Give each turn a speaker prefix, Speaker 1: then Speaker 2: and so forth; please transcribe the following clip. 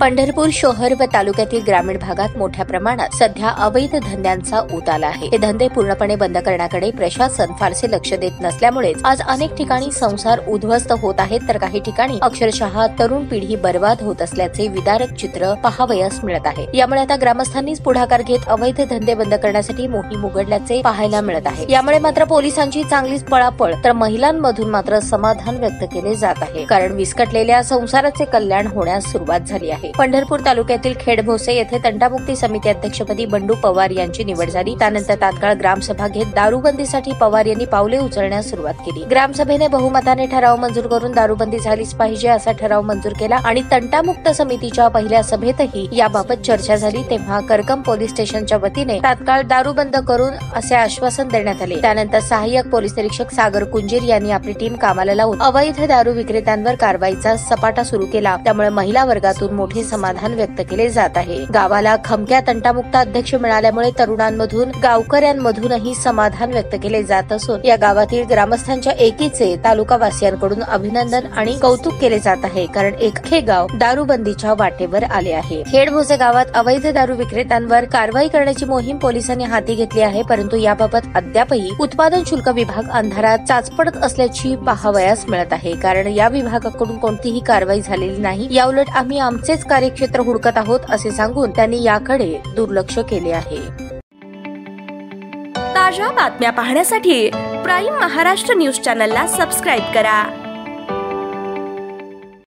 Speaker 1: पंढरपूर शहर व तालुक्यातील ग्रामीण भागात मोठ्या प्रमाणात सध्या अवैध धंद्यांचा ऊत आला आहे। हे धंदे पूर्णपणे बंद करण्याकडे प्रशासन फारसे लक्ष देत नसल्यामुळे आज अनेक ठिकाणी संसार उद्ध्वस्त होत आहेत, तर काही ठिकाणी अक्षरशः तरुण पिढी बर्बाद होत असल्याचे विदारक चित्र पाहावयास मिळत आहे। यामुळे आता ग्रामस्थांनीच पुढाकार घेत अवैध धंदे बंद करण्यासाठी मोहीम उघडल्याचे पाहायला मिळत आहे। यामुळे मात्र पोलिसांची चांगलीच पळापळ, तर महिलांमधून मात्र समाधान व्यक्त केले जात आहे, कारण विस्कटलेल्या संसाराचे कल्याण होण्यास सुरुवात झाली आहे। पंढरपूर तालुक्यातील खेडभोसे येथे तंटामुक्ती समिती अध्यक्षपदी बंडू पवार यांची निवड झाली। त्यानंतर तात्काळ ग्रामसभा घेत दारूबंदीसाठी पवार यांनी पावले उचलण्यास सुरुवात केली। ग्रामसभेने बहुमताने ठराव मंजूर करून दारूबंदी झालीच पाहिजे असा ठराव मंजूर केला आणि तंटामुक्त समितीच्या पहिल्या सभेतही याबाबत चर्चा झाली। तेव्हा करकम पोलीस स्टेशनच्या वतीने तात्काळ दारूबंद करून असे आश्वासन देण्यात आले। त्यानंतर सहाय्यक पोलीस निरीक्षक सागर कुंजीर यांनी आपली टीम कामाला लावून अवैध दारू विक्रेत्यांवर कारवाईचा सपाटा सुरू केला। त्यामुळे महिला वर्गातून मोठे समाधान व्यक्त केले जात आहे। गावाला खमक्या तंटामुक्त अध्यक्ष मिळाल्यामुळे तरुणांमधून गावकऱ्यांमधूनही समाधान व्यक्त केले जात असून या गावातील ग्रामस्थांच्या एकीचे तालुकावासियांकडून अभिनंदन आणि कौतुक केले जात आहे, कारण एक गाव दारूबंदीच्या वाटेवर आले आहे। खेडभोसे गावात अवैध दारू विक्रेत्यांवर कारवाई करण्याची मोहीम पोलिसांनी हाती घेतली आहे, परंतु याबाबत अद्यापही उत्पादन शुल्क विभाग अंधारात चाचपडत असल्याची पाहावयास मिळत आहे, कारण या विभागाकडून कोणतीही कारवाई झालेली नाही। याउलट आम्ही आमचेच कार्यक्षेत्र हुडकत आहोत असे सांगून त्यांनी याकडे दुर्लक्ष केले आहे।
Speaker 2: ताज्या बातम्या पाहण्यासाठी प्राईम महाराष्ट्र न्यूज चॅनलला सबस्क्राईब करा।